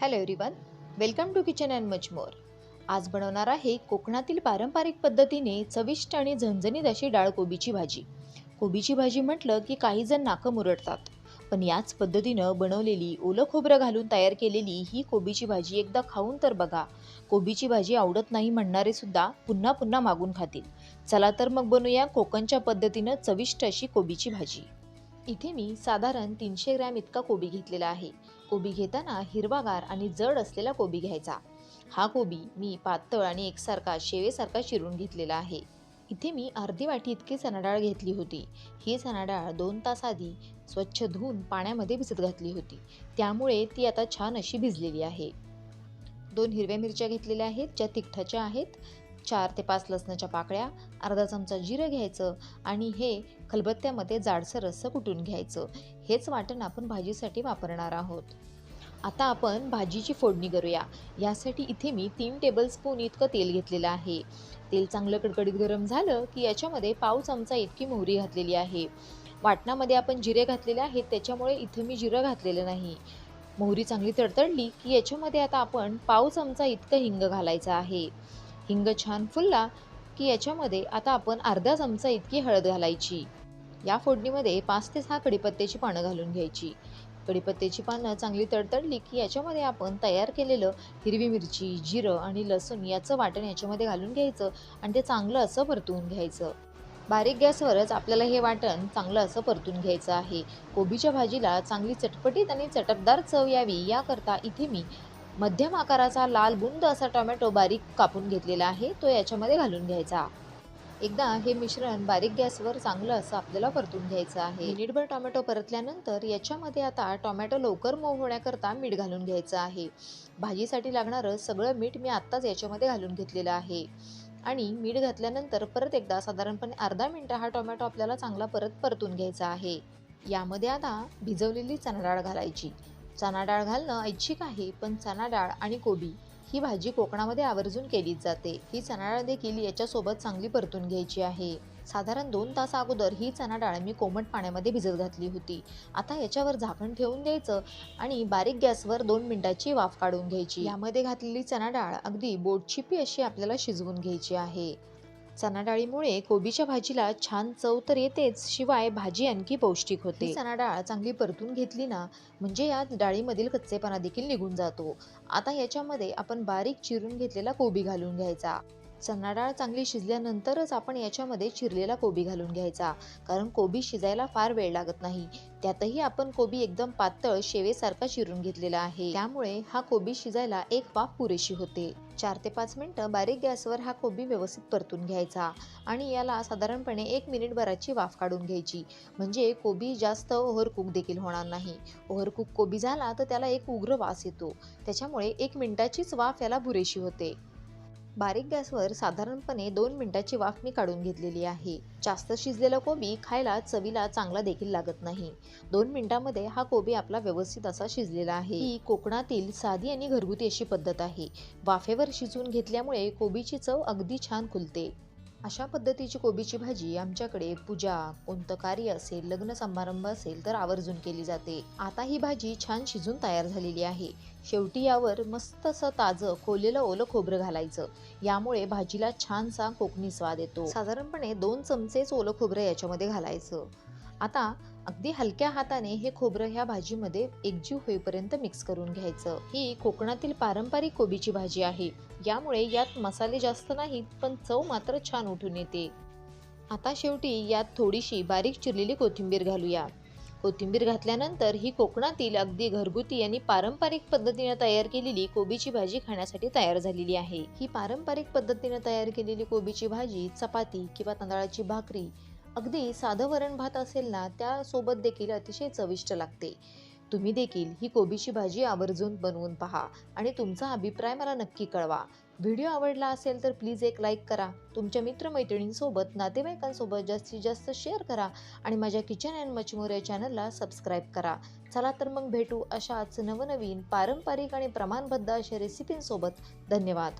Hello everyone, welcome to kitchen and much more. आज बनवणार आहे कोकणातील पारंपरिक पद्धतीने चविष्ट आणि झणझणीत अशी डाळ कोबीची भाजी. कोबीची भाजी म्हटलं की काही जण नाकं मुरडतात, पण याच पद्धतीनं बनवलेली ओलं खोबरं घालून तयार केलेली ही कोबीची भाजी एकदा खाऊन तर बघा. कोबीची भाजी आवडत नाही म्हणणारे सुद्धा पुन्हा पुन्हा मागून खातील. चला तर मग बनवूया कोकणच्या पद्धतीनं चविष्ट अशी कोबीची भाजी. इथे मी साधारण 300 ग्रॅम इतका कोबी घेतलेला आहे. कोबी घेताना हिरवागार आणि जड असलेला कोबी घ्यायचा. हा कोबी मी पातळ आणि एकसारखा शेवेसारखा चिरून घेतलेला आहे. इथे मी अर्धी वाटी इतकी चणा डाळ घेतली होती. ही चणा डाळ 2 तास आधी स्वच्छ धुवून पाण्यामध्ये भिजत घातली होती, त्यामुळे ती आता छान अशी भिजलेली आहे. 2 हिरव्या मिरच्या घेतलेल्या आहेत, ज्या तिखटाच्या आहेत. 4 ते 5 लसणाच्या पाकळ्या, अर्धा चमचा जिरं घ्यायचं आणि हे खलबत्त्यामध्ये जाडसर रस्सं कुटून घ्यायचं. हेच वाटण आपण भाजीसाठी वापरणार आहोत. आता आपण भाजीची फोडणी करूया. यासाठी इथे मी 3 टेबलस्पून इतकं तेल घेतलेलं आहे. तेल चांगलं कडकडीत गरम झालं की याच्यामध्ये पाव चमचा इतकी मोहरी घातलेली आहे. वाटणामध्ये आपण जिरे घातलेले आहेत, त्याच्यामुळे इथं मी जिरं घातलेलं नाही. मोहरी चांगली तडतडली की याच्यामध्ये आता आपण पाव चमचा इतकं हिंग घालायचं आहे. हिंग छान फुलला की याच्यामध्ये आता आपण अर्धा चमचा इतकी हळद घालायची. या फोडणीमध्ये 5 ते 6 कढीपत्त्याची पानं घालून घ्यायची. कढीपत्त्याची पानं चांगली तडतडली की याच्यामध्ये आपण तयार केलेलं हिरवी मिरची, जिरं आणि लसूण याचं वाटण याच्यामध्ये घालून घ्यायचं आणि ते चांगलं असं परतवून घ्यायचं. बारीक गॅसवरच आपल्याला हे वाटण चांगलं असं परतून घ्यायचं आहे. कोबीच्या भाजीला चांगली चटपटीत आणि चटकदार चव यावी याकरता इथे मी मध्यम आकाराचा लाल बुंद असा टोमॅटो बारीक कापून घेतलेला आहे, तो याच्यामध्ये घालून घ्यायचा. एकदा हे मिश्रण बारीक गॅसवर चांगलं असं आपल्याला परतून घ्यायचं आहे. मिनिटभर टोमॅटो परतल्यानंतर याच्यामध्ये आता टोमॅटो लवकर मऊ होण्याकरता मीठ घालून घ्यायचं आहे. भाजीसाठी लागणारं सगळं मीठ मी आत्ताच याच्यामध्ये घालून घेतलेलं आहे. आणि मीठ घातल्यानंतर परत एकदा साधारणपणे अर्धा मिनिट हा टोमॅटो आपल्याला चांगला परत परतून घ्यायचा आहे. यामध्ये आता भिजवलेली चणा डाळ घालायची. चणा डाळ घालणं ऐच्छिक आहे, पण चणा डाळ आणि कोबी ही भाजी कोकणामध्ये आवर्जून केलीच जाते. ही चणा डाळ देखील याच्यासोबत चांगली परतून घ्यायची आहे. साधारण 2 तास अगोदर ही चणा डाळ मी कोमट पाण्यामध्ये भिजत घातली होती. आता याच्यावर झाकण ठेवून द्यायचं आणि बारीक गॅसवर 2 मिनिटाची वाफ काढून घ्यायची. यामध्ये घातलेली चणा डाळ अगदी बोटचिपी अशी आपल्याला शिजवून घ्यायची आहे. चणा डाळीमुळे कोबीच्या भाजीला छान चव तर येतेच, शिवाय भाजी आणखी पौष्टिक होते. ही चणा डाळ चांगली परतून घेतली ना, म्हणजे या डाळीमधील कच्चेपणा देखील निघून जातो. आता याच्यामध्ये आपण बारीक चिरून घेतलेला कोबी घालून घ्यायचा. चणा डाळ चांगली शिजल्यानंतरच आपण याच्यामध्ये चिरलेला कोबी घालून घ्यायचा, कारण कोबी शिजायला फार वेळ लागत नाही. त्यातही आपण कोबी एकदम पातळ शेवेसारखा चिरून घेतलेला आहे, त्यामुळे हा कोबी शिजायला एक वाफ पुरेशी होते. 4 ते 5 मिनिटं बारीक गॅसवर हा कोबी व्यवस्थित परतून घ्यायचा आणि याला साधारणपणे 1 मिनिटभराची वाफ काढून घ्यायची, म्हणजे कोबी जास्त ओव्हरकुक देखील होणार नाही. ओव्हरकुक कोबी झाला तर त्याला एक उग्र वास येतो, त्याच्यामुळे 1 मिनिटाचीच वाफ याला पुरेशी होते. बारीक गॅसवर साधारणपणे 2 मिनिटाची वाफ मी काढून घेतलेली आहे. जास्त शिजलेला कोबी खायला चवीला चांगला देखील लागत नाही. 2 मिनिटांमध्ये हा कोबी आपला व्यवस्थित असा शिजलेला आहे. ही कोकणातील साधी आणि घरगुती अशी पद्धत आहे. वाफेवर शिजवून घेतल्यामुळे कोबीची चव अगदी छान खुलते. अशा पद्धतीची कोबीची भाजी आमच्याकडे पूजा, कोणतं कार्य असेल, लग्न समारंभ असेल तर आवर्जून केली जाते. आता ही भाजी छान शिजून तयार झालेली आहे. शेवटी यावर मस्त असं ताजं खोललेलं ओलं खोबरं घालायचं. यामुळे भाजीला छानसा कोकणी स्वाद येतो. साधारणपणे 2 चमचेच ओलं खोबरं याच्यामध्ये घालायचं. आता अगदी हलक्या हाताने हे खोबरं ह्या भाजीमध्ये एकजीव होईपर्यंत मिक्स करून घ्यायचं. ही कोकणातील पारंपरिक कोबीची भाजी आहे. यामुळे यात मसाले जास्त नाहीत, पण चव मात्र छान उठून येते. आता शेवटी यात थोडीशी बारीक चिरलेली कोथिंबीर घालूया. कोथिंबीर घातल्यानंतर ही कोकणातील अगदी घरगुती आणि पारंपरिक पद्धतीने तयार केलेली कोबीची भाजी खाण्यासाठी तयार झालेली आहे. ही पारंपरिक पद्धतीने तयार केलेली कोबीची भाजी चपाती किंवा तांदळाची भाकरी, अगदी साधं वरण भात असेल ना, त्यासोबत देखील अतिशय चविष्ट लागते. तुम्ही देखील ही कोबीची भाजी आवर्जून बनवून पहा आणि तुमचा अभिप्राय मला नक्की कळवा. व्हिडिओ आवडला असेल तर प्लीज एक लाईक करा. तुमच्या मित्रमैत्रिणींसोबत, नातेवाईकांसोबत जास्तीत जास्त शेअर करा आणि माझ्या किचन अँड मच मोर या चॅनलला सबस्क्राईब करा. चला तर मग भेटू अशाच नवनवीन पारंपरिक आणि प्रमाणबद्ध अशा रेसिपींसोबत. धन्यवाद.